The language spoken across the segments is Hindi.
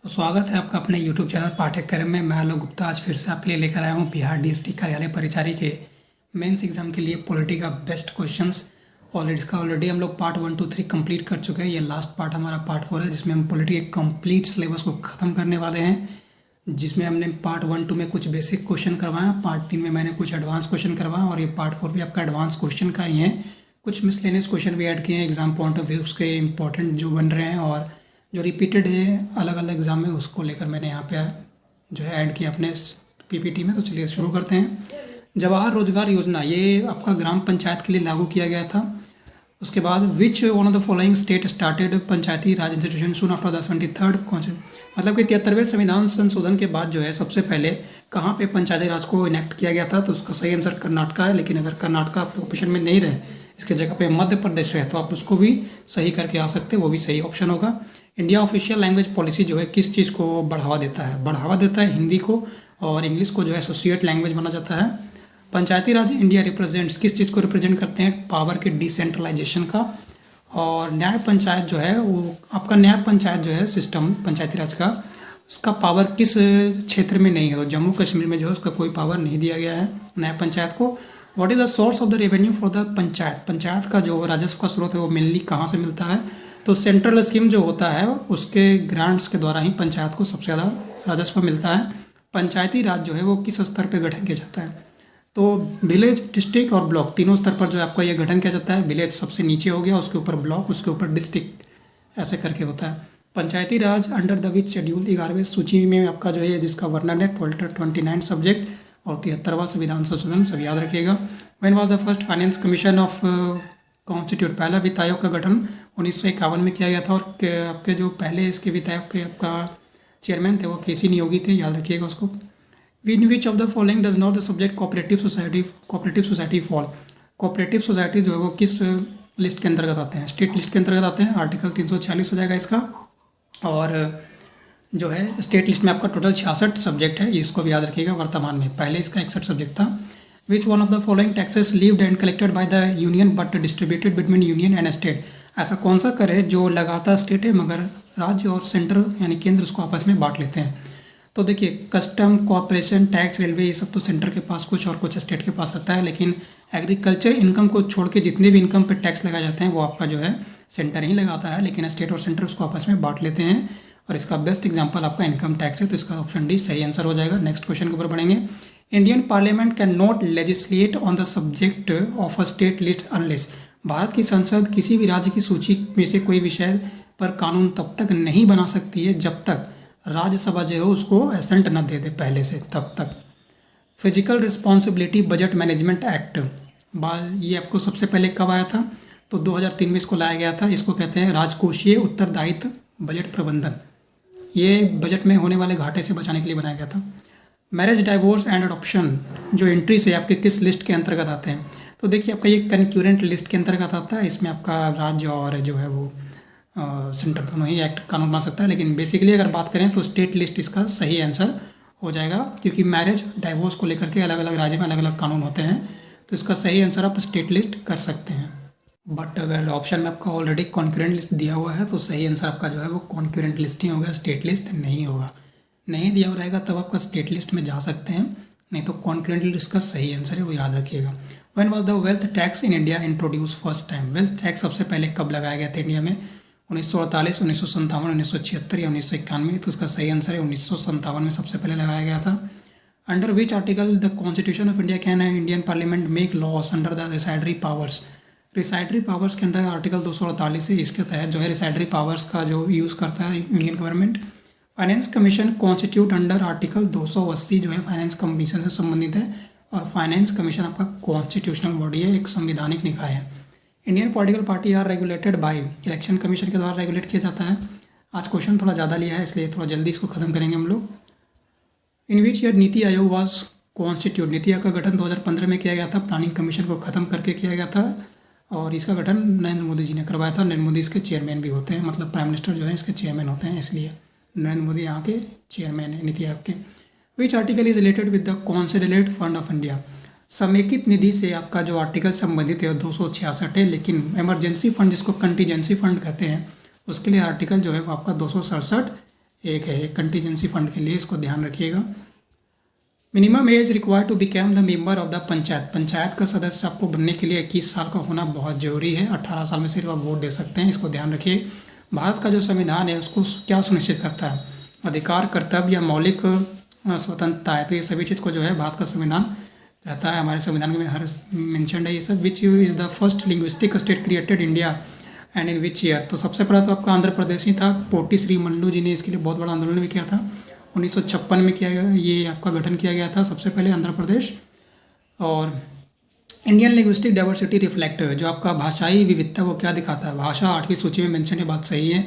तो स्वागत है आपका अपने YouTube चैनल पाठ्यक्रम में। मैं आलोक गुप्ता आज फिर से आपके लिए लेकर आया हूँ बिहार डीएसटी कार्यालय परिचारी के मेंस एग्जाम के लिए पॉलिटी का बेस्ट क्वेश्चंस। ऑलरेडी हम लोग पार्ट 1, 2, 3 कंप्लीट कर चुके हैं। ये लास्ट पार्ट हमारा पार्ट 4 है जिसमें हम पॉलिटी के कंप्लीट सिलेबस को ख़त्म करने वाले हैं, जिसमें हमने पार्ट 1, 2 में कुछ बेसिक क्वेश्चन करवाया, पार्ट 3 में मैंने कुछ एडवांस क्वेश्चन करवाया और ये पार्ट 4 भी आपका एडवांस क्वेश्चन का ही है। कुछ मिसलेनियस क्वेश्चन भी ऐड किए हैं एग्जाम पॉइंट ऑफ व्यू उसके इंपॉर्टेंट जो बन रहे हैं, और जो रिपीटेड है अलग अलग एग्जाम में उसको लेकर मैंने यहाँ पे जो है ऐड किया अपने पीपीटी में। तो चलिए शुरू करते हैं। जवाहर रोजगार योजना ये आपका ग्राम पंचायत के लिए लागू किया गया था। उसके बाद which one of the following state started Panchayati Raj institution soon after the 73rd मतलब कि 73वें संविधान संशोधन के बाद जो है सबसे पहले कहाँ पे पंचायती राज को इनेक्ट किया गया था। तो उसका सही आंसर कर्नाटका है, लेकिन अगर कर्नाटका आपके ऑप्शन में नहीं रहे, इसके जगह पे मध्य प्रदेश रहे, तो आप उसको भी सही करके आ सकते हैं, वो भी सही ऑप्शन होगा। इंडिया ऑफिशियल लैंग्वेज पॉलिसी जो है किस चीज़ को बढ़ावा देता है? बढ़ावा देता है हिंदी को, और इंग्लिश को जो है एसोसिएट लैंग्वेज माना जाता है। पंचायती राज इंडिया रिप्रेजेंट्स किस चीज़ को रिप्रेजेंट करते हैं? पावर के डिसेंट्रलाइजेशन का। और न्याय पंचायत जो है वो आपका न्याय पंचायत जो है सिस्टम पंचायती राज का, उसका पावर किस क्षेत्र में नहीं है? तो जम्मू कश्मीर में जो है उसका कोई पावर नहीं दिया गया है न्याय पंचायत को। What is the source of the revenue for the panchayat? Panchayat का जो राजस्व का स्रोत है वो मेनली कहाँ से मिलता है? तो सेंट्रल स्कीम जो होता है उसके ग्रांट्स के द्वारा ही पंचायत को सबसे ज़्यादा राजस्व मिलता है। पंचायती राज जो है वो किस स्तर पर गठन किया जाता है? तो विलेज, डिस्ट्रिक्ट और ब्लॉक तीनों स्तर पर जो है आपका ये गठन किया जाता है। विलेज सबसे नीचे हो गया, उसके ऊपर ब्लॉक, उसके ऊपर डिस्ट्रिक्ट, ऐसे करके होता है। पंचायती राज अंडर द विच शेड्यूल 11वें सूची में आपका जो है जिसका वर्णन है 29 सब्जेक्ट और 73वां संविधान संशोधन, सब याद रखिएगा। When was the first finance commission of constitute? पहला वित्त आयोग का गठन 1951 में किया गया था, और आपके जो पहले इसके वित्त आयोग के आपका चेयरमैन थे वो केसी नियोगी थे, याद रखिएगा उसको। In which of the following does not the subject cooperative society fall? Cooperative society जो है वो किस लिस्ट के अंतर्गत आते हैं? स्टेट लिस्ट के अंतर्गत आते हैं। आर्टिकल 346 हो जाएगा इसका। और जो है स्टेट लिस्ट में आपका टोटल 66 सब्जेक्ट है, इसको भी याद रखिएगा वर्तमान में। पहले इसका 61 सब्जेक्ट था। Which one of the following taxes levied and collected by the union but distributed between union and state? ऐसा कौन सा कर है जो लगाता स्टेट है मगर राज्य और सेंटर यानी केंद्र उसको आपस में बांट लेते हैं? तो देखिए कस्टम, कॉर्पोरेशन टैक्स, रेलवे, ये सब तो सेंटर के पास कुछ और कुछ स्टेट के पास आता है, लेकिन एग्रीकल्चर इनकम को छोड़ के जितने भी इनकम पे टैक्स लगाए जाते हैं वो आपका जो है सेंटर ही लगाता है, लेकिन स्टेट और सेंटर उसको आपस में बांट लेते हैं। और इसका बेस्ट एग्जांपल आपका इनकम टैक्स है, तो इसका ऑप्शन डी सही आंसर हो जाएगा। नेक्स्ट क्वेश्चन के ऊपर बढ़ेंगे। Indian parliament can not legislate on the subject of a state list unless? Bharat की संसद किसी भी राज्य की सूची में से कोई विषय पर कानून तब तक नहीं बना सकती है जब तक राज्यसभा जो है उसको एसेंट न दे दे पहले से, तब तक। Physical responsibility budget management act ये आपको सबसे पहले कब आया था? तो 2003 में इसको लाया गया था। इसको कहते हैं राजकोषीय उत्तरदायित्व बजट प्रबंधन। ये बजट में होने वाले घाटे से बचाने के लिए बनाया गया था। मैरिज, डाइवोर्स एंड अडॉप्शन जो एंट्री से आपके किस लिस्ट के अंतर्गत आते हैं? तो देखिए आपका ये कंक्यूरेंट लिस्ट के अंतर्गत आता है। इसमें आपका राज्य और जो है वो सेंटर दोनों ही एक्ट कानून बना सकता है, लेकिन बेसिकली अगर बात करें तो स्टेट लिस्ट इसका सही आंसर हो जाएगा, क्योंकि मैरिज, डाइवोर्स को लेकर के अलग अलग राज्य में अलग अलग कानून होते हैं, तो इसका सही आंसर आप स्टेट लिस्ट कर सकते हैं। बट अगर ऑप्शन में आपका ऑलरेडी कॉन्क्यूरेंट लिस्ट दिया हुआ है तो सही आंसर आपका जो है वो कॉन्क्यूरेंट लिस्ट ही होगा, स्टेट लिस्ट नहीं होगा। नहीं दिया हुआ रहेगा तब आपका स्टेट लिस्ट में जा सकते हैं, नहीं तो कॉन्क्यूरेंट लिस्ट का सही आंसर है, वो याद रखिएगा। When was the wealth tax in India introduce first time? Wealth tax सबसे पहले कब लगाया गया था इंडिया में? 1948, 1957, 1976 या 1991? तो उसका सही आंसर है 1957 में सबसे पहले लगाया गया था। Under which article the constitution of India can Indian parliament make laws under the residuary powers? Residuary powers के अंदर आर्टिकल 248 है, इसके तहत जो है रिसाइडरी पावर्स का जो यूज़ करता है union government. Finance commission constitute under article 280 जो है फाइनेंस कमीशन से संबंधित है, और फाइनेंस कमीशन आपका कॉन्स्टिट्यूशनल बॉडी है, एक संवैधानिक निकाय है। Indian political party are regulated by? Election commission के द्वारा रेगुलेट किया जाता है। आज क्वेश्चन थोड़ा ज़्यादा लिया है इसलिए थोड़ा जल्दी इसको खत्म करेंगे हम लोग। इन which year NITI Aayog was constitute? NITI Aayog का गठन 2015 में किया गया था, प्लानिंग कमीशन को खत्म करके किया गया था, और इसका गठन नरेंद्र मोदी जी ने करवाया था। नरेंद्र मोदी इसके चेयरमैन भी होते हैं, मतलब प्राइम मिनिस्टर जो है इसके चेयरमैन होते हैं, इसलिए नरेंद्र मोदी यहाँ के चेयरमैन है नीति आयोग के। Which article is related with the consolidated fund of India? समेकित निधि से आपका जो आर्टिकल संबंधित है 266 है, लेकिन इमरजेंसी फंड जिसको कंटीजेंसी फंड कहते हैं उसके लिए आर्टिकल जो है वो आपका 267 एक है कंटीजेंसी फंड के लिए, इसको ध्यान रखिएगा। Minimum age required to become the member of the panchayat, panchayat का सदस्य आपको बनने के लिए 21 साल का होना बहुत जरूरी है। 18 साल में सिर्फ आप वोट दे सकते हैं, इसको ध्यान रखिए। भारत का जो संविधान है उसको क्या सुनिश्चित करता है? अधिकार, कर्तव्य या मौलिक स्वतंत्रता है। तो ये सभी चीज़ को जो है भारत का संविधान कहता है। हमारे संविधान में हर मेंशन है ये सब। Which is the first linguistic state created India and in which year? तो सबसे पहला तो आपका आंध्र प्रदेश ही था। पोटी श्री मल्लू जी ने इसके लिए बहुत बड़ा आंदोलन भी किया था। 1956 में किया गया, ये आपका गठन किया गया था सबसे पहले आंध्र प्रदेश। और इंडियन लिंग्विस्टिक डाइवर्सिटी रिफ्लेक्ट, जो आपका भाषाई विविधता वो क्या दिखाता है? भाषा 8वीं सूची में मेंशन है, बात सही है।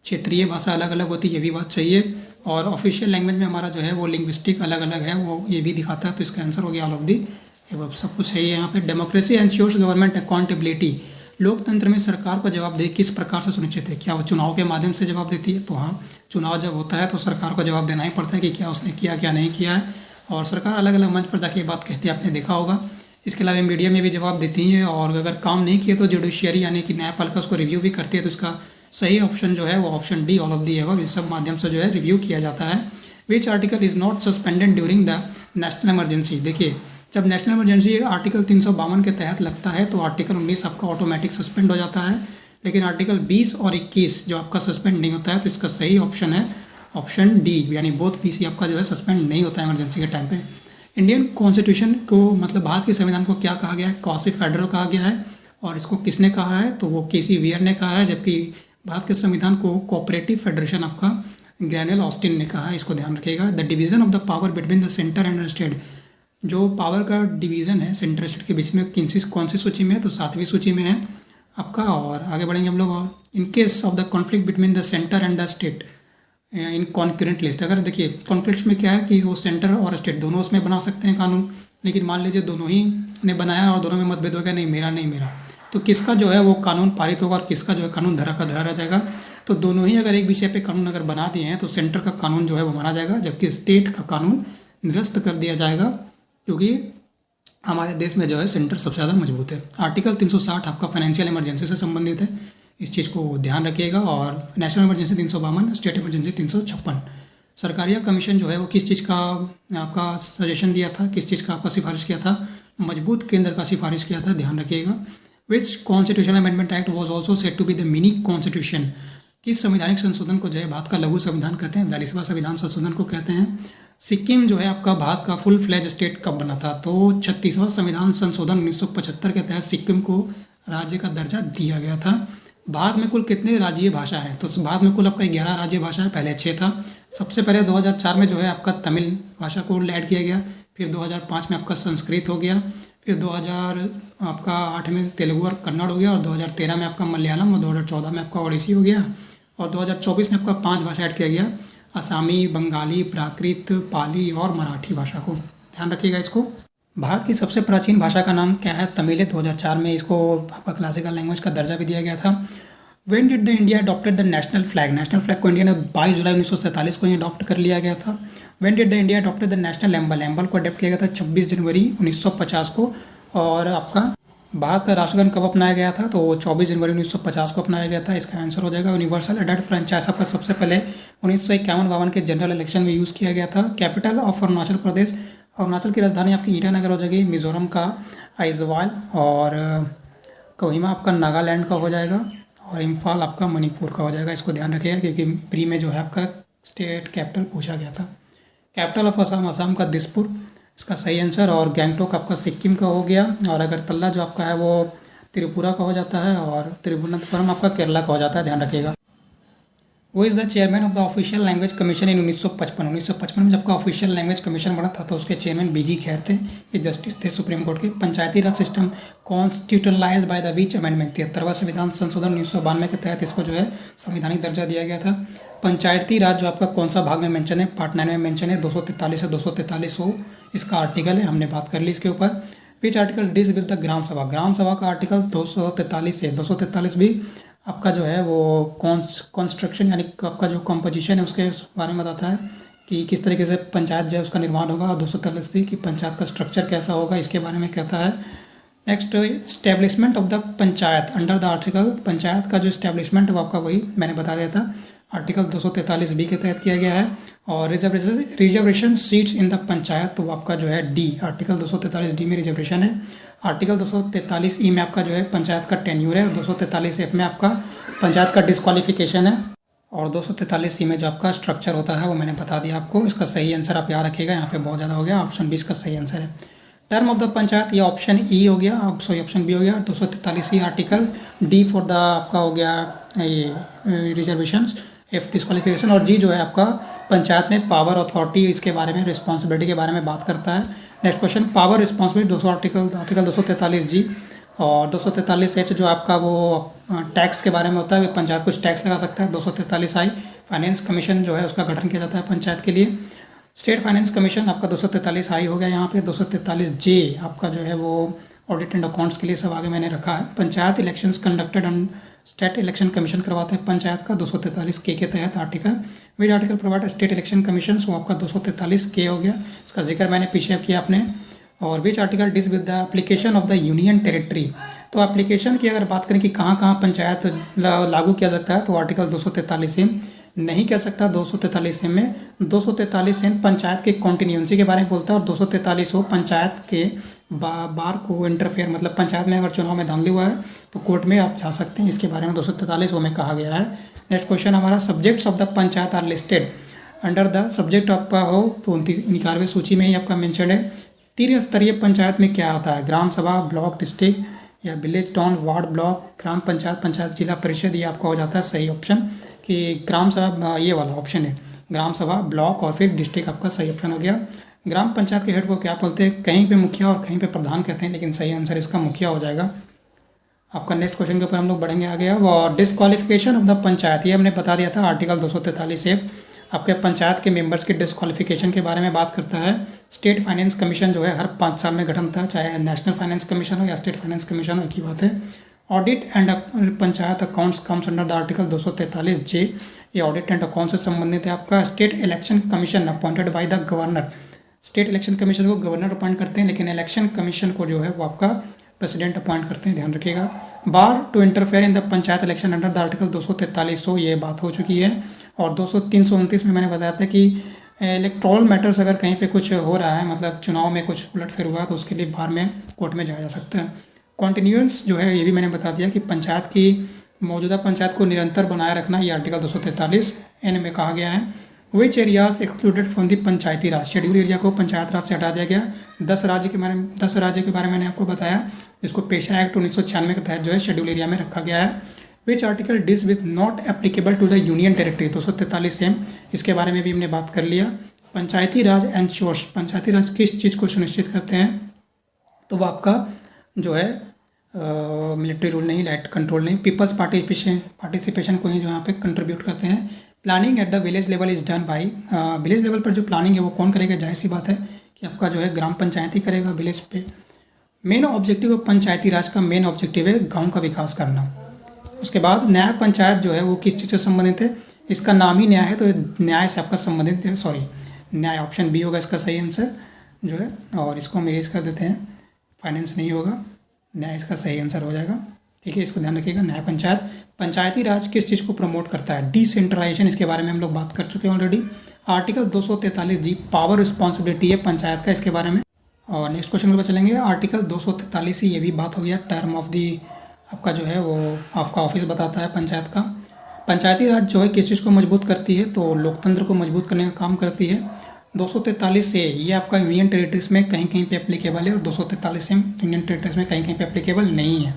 क्षेत्रीय भाषा अलग अलग होती है, ये भी बात सही है। और ऑफिशियल लैंग्वेज में हमारा जो है वो लिंग्विस्टिक अलग अलग है, वो ये भी दिखाता है। तो इसका आंसर हो गया ऑल ऑफ दी, ये सब कुछ सही है यहाँ पे। डेमोक्रेसी एंश्योर्स गवर्नमेंट अकाउंटेबिलिटी, लोकतंत्र में सरकार को जवाबदेही किस प्रकार से सुनिश्चित है? क्या वो चुनाव के माध्यम से जवाब देती है? तो हाँ, चुनाव जब होता है तो सरकार को जवाब देना ही पड़ता है कि क्या उसने किया क्या नहीं किया है। और सरकार अलग अलग मंच पर जाके ये बात कहती है, आपने देखा होगा। इसके अलावा मीडिया में भी जवाब देती है, और अगर काम नहीं किए तो जुडिशियरी यानी कि न्यायपालिका उसको रिव्यू भी करती है। तो इसका सही ऑप्शन जो है वो option D all of the है, इस सब माध्यम से जो है रिव्यू किया जाता है। Which article is not suspended during the national emergency? देखिए, जब नेशनल इमरजेंसी आर्टिकल 352 के तहत लगता है तो आर्टिकल 19 आपका ऑटोमेटिक सस्पेंड हो जाता है, लेकिन आर्टिकल 20 और 21 जो आपका सस्पेंड नहीं होता है। तो इसका सही ऑप्शन है ऑप्शन डी, यानी बोथ पीसी आपका जो है सस्पेंड नहीं होता है इमरजेंसी के टाइम पे। इंडियन कॉन्स्टिट्यूशन को, मतलब भारत के संविधान को क्या कहा गया है? क्वासी फेडरल कहा गया है। और इसको किसने कहा है? तो वो केसी वियर ने कहा है। जबकि भारत के संविधान को कोऑपरेटिव फेडरेशन आपका ग्रैनियल ऑस्टिन ने कहा है, इसको ध्यान रखिएगा। The division of the power between the centre and state, जो पावर का डिवीज़न है सेंटर स्टेट के बीच में कौन सी सूची में है? तो 7वीं सूची में है आपका। और आगे बढ़ेंगे हम लोग। और in case of the conflict between the centre and the state in concurrent list, अगर देखिए कॉन्फ्लिक्ट में क्या है कि वो सेंटर और स्टेट दोनों उसमें बना सकते हैं कानून, लेकिन मान लीजिए दोनों ही ने बनाया और दोनों में मतभेद हो गया, नहीं मेरा नहीं मेरा, तो किसका जो है वो कानून पारित होगा और किसका जो है कानून धरा का धरा रह जाएगा? तो दोनों ही अगर एक विषय पे कानून अगर बना दिए हैं तो सेंटर का कानून जो है वो माना जाएगा, जबकि स्टेट का कानून निरस्त कर दिया जाएगा, क्योंकि हमारे देश में जो है सेंटर सबसे ज़्यादा मजबूत है। आर्टिकल 360 आपका फाइनेंशियल इमरजेंसी से संबंधित है, इस चीज़ को ध्यान रखिएगा। और national emergency 352, state emergency 356। Sarkaria commission जो है वो किस चीज़ का आपका सजेशन दिया था, किस चीज़ का आपका सिफारिश किया था? मजबूत केंद्र का सिफारिश किया था, ध्यान रखिएगा। Which constitutional amendment act was also set to be the mini constitution, किस संवैधानिक संशोधन को जो है भारत का लघु संविधान कहते हैं? 42वां संविधान संशोधन को कहते हैं। सिक्किम जो है आपका भारत का फुल फ्लैज स्टेट कब बना था? तो 36वां संविधान संशोधन 1975 के तहत सिक्किम को राज्य का दर्जा दिया गया था। भारत में कुल कितने राज्य भाषा हैं? तो भारत में कुल आपका 11 राज्य भाषा है, पहले 6 था। सबसे पहले 2004 में जो है आपका तमिल भाषा को ऐड किया गया, फिर 2005 में आपका संस्कृत हो गया, फिर 2008 में तेलुगु और कन्नड़ हो गया, और 2013 में आपका मलयालम, और 2014 में आपका ओडिसी हो गया, और 2024 में आपका 5 भाषा ऐड किया गया, असमी, बंगाली, प्राकृत, पाली और मराठी भाषा को। ध्यान रखिएगा इसको। भारत की सबसे प्राचीन भाषा का नाम क्या है? तमिल है। 2004 में इसको आपका क्लासिकल लैंग्वेज का दर्जा भी दिया गया था। When did the India adopted the national flag? National flag को इंडिया ने 22 जुलाई 1947 को ही अडॉप्ट कर लिया गया था। When did the India adopted the national emblem? Emblem को अडॉप्ट किया गया था 26 जनवरी 1950 को। और आपका भारत का राष्ट्रगान कब अपनाया गया था? तो 24 जनवरी 1950 को अपनाया गया था। इसका आंसर हो जाएगा यूनिवर्सल एडेड फ्रेंचाइज आपका सबसे पहले 1951-52 के जनरल इलेक्शन में यूज़ किया गया था। कैपिटल ऑफ अरुणाचल प्रदेश, अरुणाचल की राजधानी आपकी ईटानगर हो जाएगी। मिजोरम का आइजवाल, और कोहिमा आपका नागालैंड का हो जाएगा, और इम्फाल आपका मणिपुर का हो जाएगा। इसको ध्यान रखिएगा क्योंकि प्री में जो है आपका स्टेट कैपिटल पूछा गया था। कैपिटल ऑफ असम, असम का दिसपुर, इसका सही आंसर। और गैंगटोक आपका सिक्किम का हो गया, और अगरतला जो आपका है वो त्रिपुरा का हो जाता है, और तिरुवनंतपुरम आपका केरला का हो जाता है, ध्यान रखिएगा। वो is the chairman of the official language commission इन 1955 में जब का ऑफिशियल लैंग्वेज कमीशन बना था तो उसके चेयरमैन बीजी खैर थे, ये जस्टिस थे सुप्रीम कोर्ट के। Panchayati Raj system constitutionalise by the which amendment? 73वां संविधान संशोधन 1992 के तहत इसको जो है संवैधानिक दर्जा दिया गया था। पंचायती राज जो आपका कौन सा भाग में मेंशन है? पार्ट 9 में मेंशन है, 243 से 243 इसका आर्टिकल है, हमने बात कर ली इसके ऊपर। Which article deals with the Gram Sabha? Gram सभा का आर्टिकल 243 से 243 भी आपका जो है वो कंस्ट्रक्शन यानी आपका जो कंपोजिशन है उसके बारे में बताता है कि किस तरीके से पंचायत जो है उसका निर्माण होगा, और 243 की पंचायत का स्ट्रक्चर कैसा होगा इसके बारे में कहता है। Next, establishment of the panchayat under the article, panchayat का जो इस्टेब्लिशमेंट वो आपका वही मैंने बता दिया था। आर्टिकल 243 बी के तहत किया गया है। और reservation seats in the panchayat, तो आपका जो है डी, आर्टिकल 243 डी में रिजर्वेशन है। आर्टिकल 243 ई में आपका जो है पंचायत का टेन्यूर है। 243 एफ में आपका पंचायत का डिस्क्वालिफिकेशन है। और 243 सी में जो आपका स्ट्रक्चर होता है वो मैंने बता दिया आपको। इसका सही आंसर आप याद रखिएगा, यहाँ पे बहुत ज़्यादा हो गया, ऑप्शन बी इसका सही आंसर है। टर्म ऑफ द पंचायत, ये ऑप्शन ई हो गया, अब सॉरी ऑप्शन बी हो गया। 243 ई आर्टिकल, डी फॉर द आपका हो गया ये रिजर्वेशंस, एफ डिस्क्वालिफिकेशन, और जी जो है आपका पंचायत में पावर अथॉरिटी, इसके बारे में रिस्पॉन्सिबिलिटी के बारे में बात करता है। Next question, power responsibility 200 article 243 जी और 243 एच जो आपका वो टैक्स के बारे में होता है, पंचायत कुछ टैक्स लगा सकता है। 243 आई फाइनेंस कमीशन जो है उसका गठन किया जाता है पंचायत के लिए। स्टेट फाइनेंस कमीशन आपका 243 आई हो गया यहाँ पे। 243 जे आपका जो है वो ऑडिट एंड अकाउंट्स के लिए सब आगे मैंने रखा है। Panchayat elections conducted and state election commission करवाते हैं पंचायत का 243 के तहत article. Which article provide state election commission, वो आपका 243 के हो गया, इसका जिक्र मैंने पीछे किया आपने। और विच article deals with the application of the union territory, तो एप्लीकेशन की अगर बात करें कि कहाँ कहाँ पंचायत लागू किया जाता है, तो आर्टिकल 243 नहीं कह सकता। 243 में 243 पंचायत के कॉन्टिन्यूंसी के बारे में बोलता है, और 243 हो पंचायत के बार को इंटरफेयर, मतलब पंचायत में अगर चुनाव में धांधली हुआ है तो कोर्ट में आप जा सकते हैं, इसके बारे में 243 में कहा गया है। नेक्स्ट क्वेश्चन हमारा, subjects of the panchayat are listed under the subject आपका हो तो 91वें सूची में ही आपका मेंशन है। तीन स्तरीय पंचायत में क्या आता है, ग्राम सभा, ब्लॉक, डिस्ट्रिक्ट या विलेज, टाउन, वार्ड, ब्लॉक, ग्राम पंचायत, पंचायत, जिला परिषद, ये आपका हो जाता है सही ऑप्शन कि ग्राम सभा, ये वाला ऑप्शन है ग्राम सभा, ब्लॉक और फिर डिस्ट्रिक्ट आपका सही ऑप्शन हो गया। ग्राम पंचायत के हेड को क्या बोलते हैं, कहीं पे मुखिया और कहीं पे प्रधान कहते हैं, लेकिन सही आंसर इसका मुखिया हो जाएगा आपका। नेक्स्ट क्वेश्चन के ऊपर हम लोग बढ़ेंगे आगे। अब और डिस्क्वालिफिकेशन ऑफ द पंचायत, ये हमने बता दिया था, आर्टिकल 243 एफ आपके पंचायत के मेंबर्स के डिस्क्वालिफिकेशन के बारे में बात करता है। स्टेट फाइनेंस कमीशन जो है हर 5 साल में गठन होता है, चाहे नेशनल फाइनेंस कमीशन हो या स्टेट फाइनेंस कमीशन हो, एक ही बात है। Audit and panchayat accounts comes under the article 243 जे, ये ऑडिट एंड अकाउंट से संबंधित है आपका। State election commission appointed by the governor, state election commission को गवर्नर अपॉइंट करते हैं, लेकिन इलेक्शन कमीशन को जो है वो आपका प्रेसिडेंट अपॉइंट करते हैं, ध्यान रखिएगा। Bar to interfere in the panchayat election under the article 243, ये बात हो चुकी है। और 329 में मैंने बताया था कि इलेक्ट्रॉल मैटर्स अगर कहीं पे कुछ हो रहा है, मतलब चुनाव में कुछ उलटफेर हुआ तो उसके लिए बाहर में कोर्ट में जाया जा सकता है। कॉन्टिन्यूएंस जो है ये भी मैंने बता दिया कि पंचायत की मौजूदा पंचायत को निरंतर बनाए रखना, ये आर्टिकल 243 एन में कहा गया है। विच areas excluded from the Panchayati Raj, schedule area को पंचायत राज से हटा दिया गया। 10 राज्य के बारे में मैंने आपको बताया, जिसको पेशा एक्ट 1996 के तहत जो है शेड्यूल एरिया में रखा गया है। Which article deals with not applicable to the union territory, 243 M, इसके बारे में भी हमने बात कर लिया। पंचायती राज एंश्योर्स, पंचायती राज किस चीज़ को सुनिश्चित करते हैं, तो वो आपका जो है मिलिट्री रूल नहीं, लाइट कंट्रोल नहीं, पीपल्स पार्टिसिपेशन को ही जो यहाँ पे कंट्रीब्यूट करते हैं। Planning at the village level is done by, village level पर जो प्लानिंग है वो कौन करेगा, जाहिर सी बात है कि आपका जो है ग्राम पंचायत ही करेगा विलेज पे। मेन ऑब्जेक्टिव ऑफ पंचायती राज का मेन ऑब्जेक्टिव है गाँव का विकास करना। उसके बाद न्याय पंचायत जो है वो किस चीज़ से संबंधित है, इसका नाम ही न्याय है, तो न्याय से आपका संबंधित है, सॉरी न्याय ऑप्शन बी होगा इसका सही आंसर जो है। और इसको हम इरेज कर देते हैं, फाइनेंस नहीं होगा, न्याय इसका सही आंसर हो जाएगा, ठीक है, इसको ध्यान रखिएगा। न्याय पंचायत, पंचायती राज किस चीज़ को प्रमोट करता है, डिसेंट्रलाइजेशन, इसके बारे में हम लोग बात कर चुके हैं ऑलरेडी। आर्टिकल 243 जी पावर रिस्पॉन्सिबिलिटी है पंचायत का, इसके बारे में। और नेक्स्ट क्वेश्चन के ऊपर चलेंगे, आर्टिकल 243 ये भी बात हो गया, टर्म ऑफ दी आपका जो है वो आपका ऑफिस बताता है पंचायत का। पंचायती राज जो है किस चीज़ को मजबूत करती है, तो लोकतंत्र को मजबूत करने का काम करती है। 243 से ये आपका यूनियन टेरिटरीज में कहीं कहीं पे एप्लीकेबल है, और 243 से यूनियन टेरिटरीज में कहीं कहीं पे एप्लीकेबल नहीं है।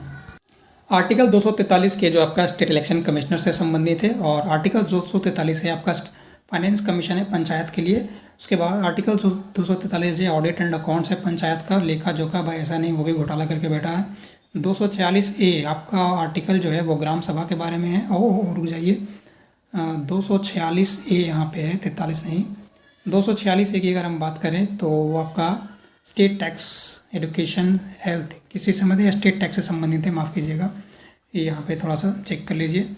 आर्टिकल 243 के जो आपका स्टेट इलेक्शन कमिश्नर से संबंधित है, और आर्टिकल 243 है आपका फाइनेंस कमीशन है पंचायत के लिए। उसके बाद आर्टिकल 243 जो ऑडिट एंड अकाउंट्स है पंचायत का, लेखा जोखा, भाई ऐसा नहीं वो भी घोटाला करके बैठा है। 246 ए आपका आर्टिकल जो है वो ग्राम सभा के बारे में है। रुक जाइए, 246 ए यहाँ पे है, 43 नहीं। 246 ए की अगर हम बात करें तो वो आपका स्टेट टैक्स, एजुकेशन, हेल्थ किसी से संबंधित या स्टेट टैक्स से संबंधित है, माफ़ कीजिएगा, ये यहाँ पे थोड़ा सा चेक कर लीजिए।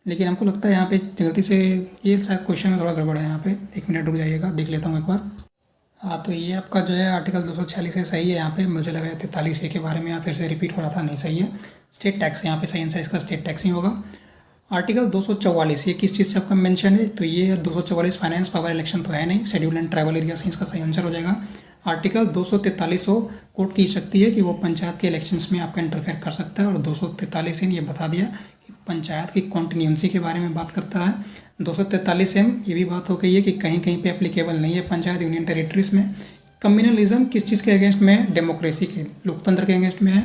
लेकिन हमको लगता है यहाँ पे गलती से ये शायद क्वेश्चन में थोड़ा गड़बड़ है, यहाँ पे 1 मिनट रुक जाइएगा, देख लेता हूँ एक बार। हाँ, तो ये आपका जो है आर्टिकल 246 है, सही है। यहाँ पे मुझे लगा 43 ए के बारे में यहाँ फिर से रिपीट हो रहा था, नहीं सही है। स्टेट टैक्स यहाँ पे सही आंसर इसका स्टेट टैक्स ही होगा। आर्टिकल 244 ये किस चीज़ से आपका मेंशन है? तो ये 244 फाइनेंस पावर इलेक्शन तो है नहीं, शेड्यूल एंड ट्राइबल एरिया से इसका सही आंसर हो जाएगा। आर्टिकल 243 कोर्ट की शक्ति है कि वो पंचायत के इलेक्शंस में आपका इंटरफेयर कर सकता है, और 243 ये बता दिया कि पंचायत की कॉन्टिन्यूंसी के बारे में बात करता है। 243 ये भी बात हो गई है कि कहीं कहीं पे एप्लीकेबल नहीं है पंचायत यूनियन टेरिटरीज में। कम्युनलिज्म किस चीज़ के अगेंस्ट में है? डेमोक्रेसी के, लोकतंत्र के अगेंस्ट में है।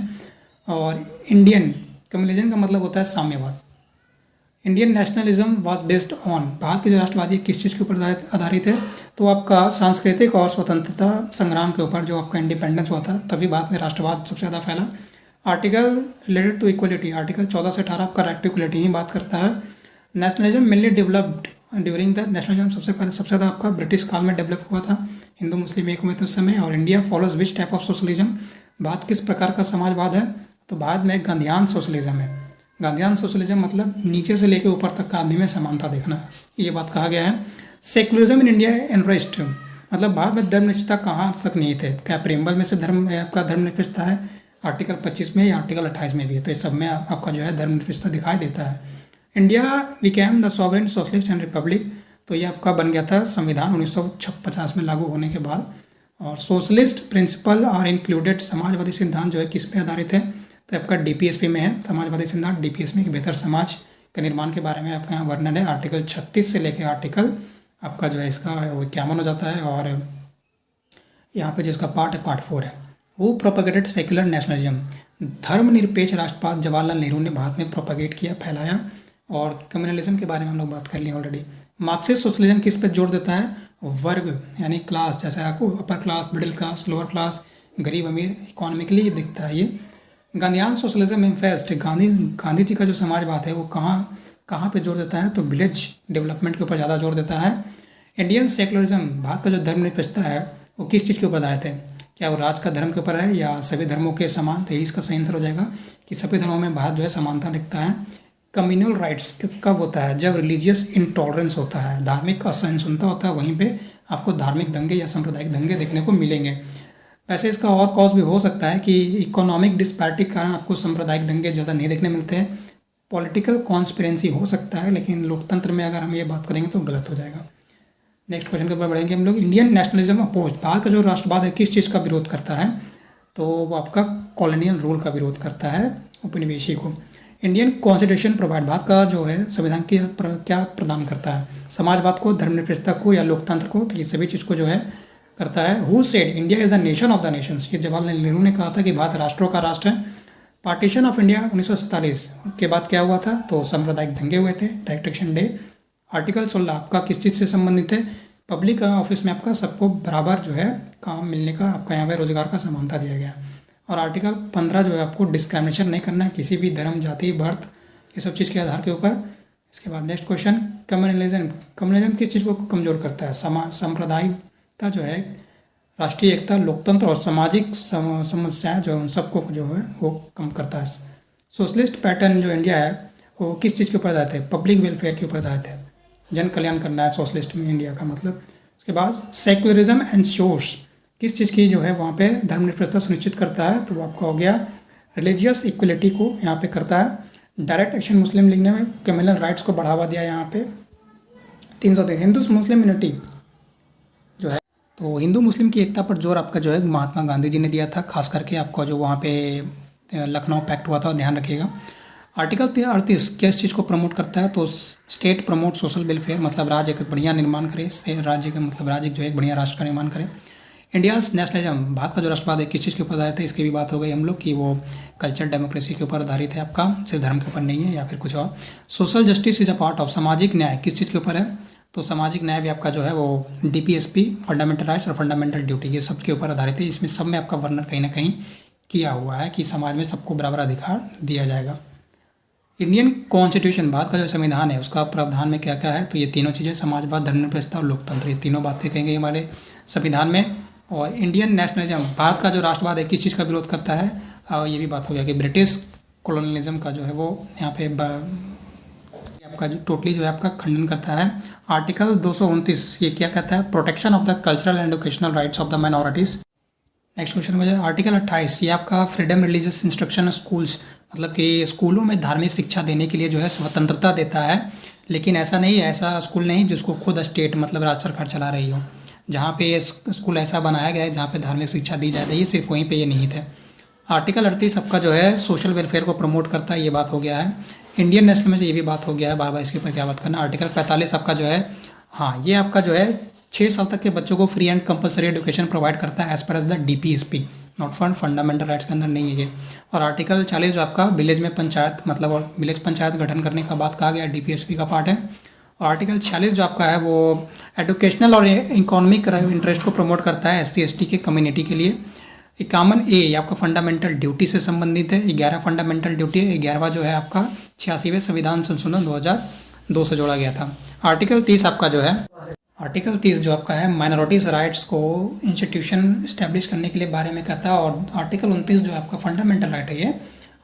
और इंडियन कम्युनलिज्म का मतलब होता है साम्यवाद। Indian nationalism was based on, Bharat के जो राष्ट्रवादी किस चीज़ के ऊपर आधारित है? तो आपका सांस्कृतिक और स्वतंत्रता संग्राम के ऊपर, जो आपका इंडिपेंडेंस हुआ था तभी भारत में राष्ट्रवाद सबसे ज़्यादा फैला। Article related to equality, article 14 से 18 आपका राइट टू इक्वलिटी ही बात करता है। Nationalism mainly developed during the, nationalism सबसे पहले सबसे ज़्यादा आपका ब्रिटिश काल में डेवलप हुआ था, हिंदू मुस्लिम एक हुए थे उस समय। और India follows which type of socialism, Bharat किस प्रकार का समाजवाद है? तो भारत में गांधीयान सोशलिज्म है। गांधीयान सोशलिज्म मतलब नीचे से लेकर ऊपर तक का आदमी में समानता देखना, ये बात कहा गया है। सेकुलरिज्म इन इंडिया एनरेस्ट, मतलब भारत में धर्मनिरपेक्षता कहाँ तक नहीं थे? क्या प्रेमबल में से धर्म आपका धर्मनिरपेक्षता है? आर्टिकल 25 में या आर्टिकल 28 में भी है, तो इस सब में आपका जो है धर्मनिरपेक्षता दिखाई देता है। India became the sovereign socialist and Republic, तो ये आपका बन गया था संविधान 1950 में लागू होने के बाद। और सोशलिस्ट प्रिंसिपल आर इंक्लूडेड, समाजवादी सिद्धांत जो है किस पे आधारित है? तो आपका डीपीएसपी में है समाजवादी सिद्धांत। डीपीएसपी के बेहतर समाज के निर्माण के बारे में आपका यहाँ वर्णन है। आर्टिकल 36 से लेकर आर्टिकल आपका जो है इसका वो 51 हो जाता है। और यहाँ पे जो इसका पार्ट है पार्ट 4 है। वो प्रोपेगेटेड सेक्युलर नेशनलिज्म, धर्मनिरपेक्ष राष्ट्रवाद जवाहरलाल नेहरू ने भारत में प्रोपेगेट किया, फैलाया। और कम्युनलिज्म के बारे में हम लोग बात कर लिए ऑलरेडी। मार्क्सिस्ट सोशलिज्म किस पर जोर देता है? वर्ग यानी क्लास, जैसे आपको upper class, middle class, lower class, गरीब अमीर, इकोनॉमिकली दिखता है ये। गांधीयान सोशलिज्म इन्फेस्ट, गांधी जी का जो समाजवाद है वो कहाँ पे जोर देता है? तो विलेज डेवलपमेंट के ऊपर ज़्यादा जोर देता है। इंडियन सेकुलरिज्म, भारत का जो धर्मनिरपेक्षता है वो किस चीज़ के ऊपर आधारित है? क्या वो राज का धर्म के ऊपर है या सभी धर्मों के समान? तो इसका सही आंसर हो जाएगा कि सभी धर्मों में भारत जो है समानता दिखता है। कम्युनल राइट्स कब होता है? जब रिलीजियस इंटॉलरेंस होता है, धार्मिक असहिष्णुता होता है, वहीं पे आपको धार्मिक दंगे या सांप्रदायिक दंगे देखने को मिलेंगे। वैसे इसका और कॉज भी हो सकता है कि इकोनॉमिक डिस्पैरिटी के कारण आपको सांप्रदायिक दंगे ज़्यादा नहीं देखने मिलते हैं। पॉलिटिकल कॉन्स्पिरेंसी हो सकता है, लेकिन लोकतंत्र में अगर हम ये बात करेंगे तो गलत हो जाएगा। नेक्स्ट क्वेश्चन के ऊपर बढ़ेंगे हम लोग। इंडियन नेशनलिज्म अपोज, भारत का जो राष्ट्रवाद है किस चीज़ का विरोध करता है? तो वो आपका कॉलोनियल रूल का विरोध करता है, उपनिवेशी को। इंडियन कॉन्स्टिट्यूशन प्रोवाइड, भारत का जो है संविधान क्या प्रदान करता है? समाजवाद को, धर्मनिरपेक्षता को या लोकतंत्र को? तो ये सभी चीज़ को जो है करता है। Who said India is the nation of the Nations, ये जवाहरलाल नेहरू ने कहा था कि भारत राष्ट्रों का राष्ट्र है। पार्टीशन ऑफ इंडिया 1947 के बाद क्या हुआ था? तो सांप्रदायिक दंगे हुए थे, डायरेक्ट एक्शन डे। आर्टिकल 16 आपका किस चीज़ से संबंधित है? पब्लिक ऑफिस में आपका सबको बराबर जो है काम मिलने का, आपका यहाँ पे रोजगार का समानता दिया गया। और आर्टिकल 15 जो है आपको डिस्क्रिमिनेशन नहीं करना है किसी भी धर्म, जाति, बर्थ, ये सब चीज़ के आधार के ऊपर। इसके बाद नेक्स्ट क्वेश्चन, कम्युनलिज्म किस चीज़ को कमज़ोर करता है? सांप्रदायिकता जो है, राष्ट्रीय एकता, लोकतंत्र और सामाजिक समस्याएं जो उन सबको जो है वो कम करता है। सोशलिस्ट पैटर्न जो इंडिया है वो किस चीज़ के ऊपर आधारित है? पब्लिक वेलफेयर के ऊपर आधारित है, जन कल्याण करना है सोशलिस्ट में इंडिया का मतलब। उसके बाद सेक्युलरिज्म एंश्योर्स, किस चीज़ की जो है वहाँ पे धर्मनिरपेक्षता सुनिश्चित करता है? तो वो आपका हो गया रिलीजियस इक्वलिटी को यहाँ पे करता है। डायरेक्ट एक्शन मुस्लिम लीग ने कम्युनल राइट्स को बढ़ावा दिया यहाँ पे। 303 हिंदू मुस्लिम यूनिटी जो है, तो हिंदू मुस्लिम की एकता पर जोर आपका जो है महात्मा गांधी जी ने दिया था, खास करके आपका जो वहाँ पे लखनऊ पैक्ट हुआ था, ध्यान रखिएगा। आर्टिकल 38 किस चीज़ को प्रमोट करता है? तो स्टेट प्रमोट सोशल वेलफेयर, मतलब राज्य एक बढ़िया निर्माण करे, राज्य का मतलब राज्य जो है एक बढ़िया राष्ट्र का निर्माण करे। इंडियाज नेशनलिज्म, भारत का जो राष्ट्रवाद है किस चीज़ के ऊपर आधारित है? इसकी भी बात हो गई हम लोग कि वो कल्चर डेमोक्रेसी के ऊपर आधारित है आपका, सिर्फ धर्म के ऊपर नहीं है या फिर कुछ और। Social justice is a part of, सामाजिक न्याय किस चीज़ के ऊपर है? तो सामाजिक न्याय भी आपका जो है वो डीपीएसपी, फंडामेंटल राइट्स और फंडामेंटल ड्यूटी, ये सब के ऊपर आधारित है। इसमें सब में आपका वर्णन कहीं ना कहीं किया हुआ है कि समाज में सबको बराबर अधिकार दिया जाएगा। इंडियन कॉन्स्टिट्यूशन, भारत का जो संविधान है उसका प्रावधान में क्या क्या है? तो ये तीनों चीज़ें, समाजवाद, धर्मनिरपेक्षता और लोकतंत्र, ये तीनों बातें कहेंगे हमारे संविधान में। और इंडियन नेशनलिज्म, भारत का जो राष्ट्रवाद है किस चीज़ का विरोध करता है? और ये भी बात हो गया कि ब्रिटिश कॉलोनियलिज्म का जो है वो यहाँ पे आपका जो टोटली जो है आपका खंडन करता है। आर्टिकल 229 ये क्या कहता है? Protection of the cultural and educational rights of the minorities. Next question में आर्टिकल 28 ये आपका फ्रीडम रिलीजियस इंस्ट्रक्शन स्कूल्स, मतलब कि स्कूलों में धार्मिक शिक्षा देने के लिए जो है स्वतंत्रता देता है, लेकिन ऐसा नहीं, ऐसा स्कूल नहीं जिसको खुद स्टेट मतलब राज्य सरकार चला रही हो। जहाँ पे ये स्कूल ऐसा बनाया गया है जहाँ पे धार्मिक शिक्षा दी जा रही है, सिर्फ वहीं पे ये निहित है। आर्टिकल 38 आपका जो है सोशल वेलफेयर को प्रमोट करता है, ये बात हो गया है। इंडियन नेशनल में से ये भी बात हो गया है, बार बार इसके ऊपर क्या बात करना। आर्टिकल 45 आपका जो है, हाँ ये आपका जो है 6 साल तक के बच्चों को free and compulsory education provide करता है as per as the DPSP, not for fundamental rights के अंदर नहीं है ये। और आर्टिकल 40 जो आपका विलेज में पंचायत मतलब और विलेज पंचायत गठन करने का बात कहा गया, DPSP का पार्ट है। और आर्टिकल 46 जो आपका है वो एजुकेशनल और इकोनॉमिक इंटरेस्ट को प्रमोट करता है SC ST के कम्युनिटी के लिए। 51A ये आपका फंडामेंटल ड्यूटी से संबंधित है। 11 फंडामेंटल ड्यूटी है। 11वां जो है आपका 86वें संविधान संशोधन 2002 से जोड़ा गया था। आर्टिकल 30 आपका जो है, आर्टिकल 30 जो आपका है माइनॉरिटीज़ राइट्स को इंस्टीट्यूशन इस्टेब्लिश करने के लिए बारे में कहता है। और आर्टिकल 29 जो है आपका फंडामेंटल राइट है ये।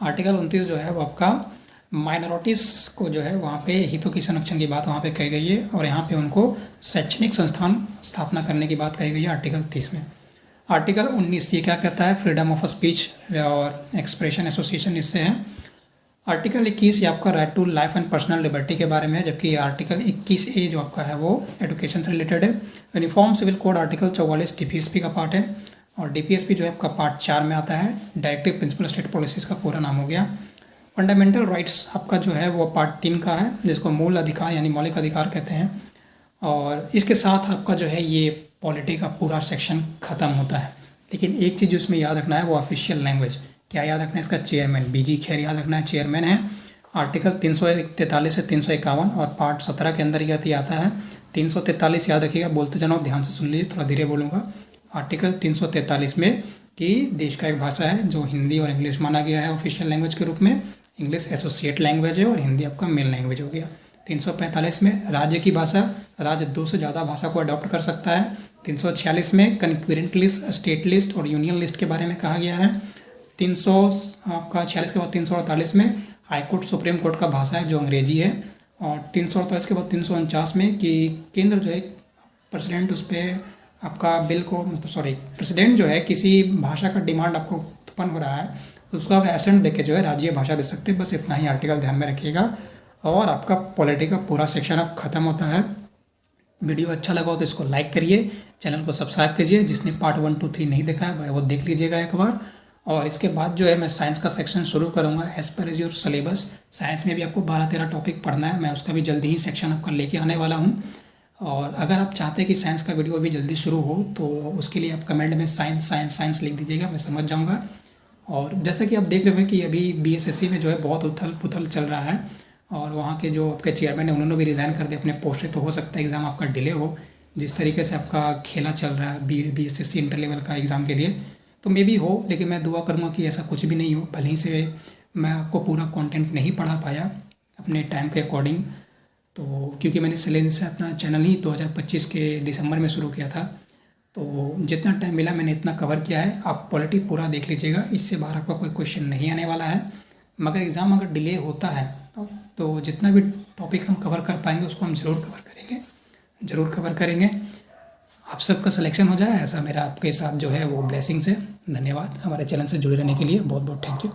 आर्टिकल 29 जो है वो आपका माइनॉरिटीज़ को जो है वहाँ पे हितों की संरक्षण की बात वहाँ पे कही गई है, और यहाँ पे उनको शैक्षणिक संस्थान स्थापना करने की बात कही गई है आर्टिकल 30 में। आर्टिकल 19 ये क्या कहता है, फ्रीडम ऑफ स्पीच और एक्सप्रेशन एसोसिएशन इससे है। आर्टिकल 21 ये आपका right to life and personal liberty के बारे में है, जबकि आर्टिकल 21A जो आपका है वो एजुकेशन से रिलेटेड है। Uniform civil code article 44 DPSP का पार्ट है, और DPSP जो है आपका पार्ट 4 में आता है। डायरेक्टिव प्रिंसिपल स्टेट पॉलिसीज़ का पूरा नाम हो गया। फंडामेंटल राइट्स आपका जो है वो पार्ट 3 का है, जिसको मूल अधिकार यानी मौलिक अधिकार कहते हैं। और इसके साथ आपका जो है ये पॉलिटी का पूरा सेक्शन ख़त्म होता है। लेकिन एक चीज़ जो इसमें याद रखना है वो ऑफिशियल लैंग्वेज। क्या याद रखना है, इसका चेयरमैन BG खैर याद रखना है, चेयरमैन है। आर्टिकल 343 से 351 और पार्ट 17 के अंदर ये आता है। 343 याद रखिएगा, बोलते जाना, ध्यान से सुन लीजिए, थोड़ा धीरे बोलूँगा। आर्टिकल 343 में कि देश का एक भाषा है जो हिंदी और इंग्लिश माना गया है ऑफिशियल लैंग्वेज के रूप में। इंग्लिश एसोसिएट लैंग्वेज है और हिंदी आपका मेन लैंग्वेज हो गया। 345 में राज्य की भाषा, राज्य 2 से ज़्यादा भाषा को अडॉप्ट कर सकता है। 346 में कंक्यूरेंट लिस्ट, स्टेट लिस्ट और यूनियन लिस्ट के बारे में कहा गया है। 346 के बाद 348 में हाईकोर्ट सुप्रीम कोर्ट का भाषा है जो अंग्रेजी है। और 348 के बाद 349 में कि केंद्र जो है प्रेसिडेंट उस पर आपका बिल को मतलब प्रेसिडेंट जो है किसी भाषा का डिमांड आपको उत्पन्न हो रहा है उसको आप एसेंट देके जो है राज्य भाषा दे सकते हैं। बस इतना ही आर्टिकल ध्यान में रखिएगा और आपका पॉलिटी का पूरा सेक्शन अब खत्म होता है। वीडियो अच्छा लगा हो तो इसको लाइक करिए, चैनल को सब्सक्राइब कीजिए। जिसने पार्ट 1, 2, 3 नहीं देखा है वो देख लीजिएगा एक बार। और इसके बाद जो है मैं साइंस का सेक्शन शुरू करूँगा as per is your syllabus. Science में भी आपको 12-13 टॉपिक पढ़ना है, मैं उसका भी जल्दी ही सेक्शन आपका लेके आने वाला हूँ। और अगर आप चाहते हैं कि साइंस का वीडियो भी जल्दी शुरू हो तो उसके लिए आप कमेंट में साइंस साइंस साइंस लिख दीजिएगा, मैं समझ जाऊँगा। और जैसा कि आप देख रहे हो कि अभी BSSC में जो है बहुत उथल पुथल चल रहा है और वहाँ के जो आपके चेयरमैन है उन्होंने भी रिज़ाइन कर दिया अपने पोस्ट से, तो हो सकता है एग्ज़ाम आपका डिले हो। जिस तरीके से आपका खेला चल रहा है BSSC इंटर लेवल का एग्ज़ाम के लिए, तो मे भी हो, लेकिन मैं दुआ करूँगा कि ऐसा कुछ भी नहीं हो। भले ही से मैं आपको पूरा कंटेंट नहीं पढ़ा पाया अपने टाइम के अकॉर्डिंग, तो क्योंकि मैंने सिलेबस से अपना चैनल ही 2025 के दिसंबर में शुरू किया था, तो जितना टाइम मिला मैंने इतना कवर किया है। आप पॉलिटी पूरा देख लीजिएगा, इससे बाहर आपका कोई क्वेश्चन नहीं आने वाला है। मगर एग्ज़ाम अगर डिले होता है तो जितना भी टॉपिक हम कवर कर पाएंगे उसको हम ज़रूर कवर करेंगे। आप सबका सिलेक्शन हो जाए ऐसा मेरा आपके साथ जो है वो ब्लेसिंग्स है। धन्यवाद हमारे चैनल से जुड़े रहने के लिए, बहुत बहुत थैंक यू।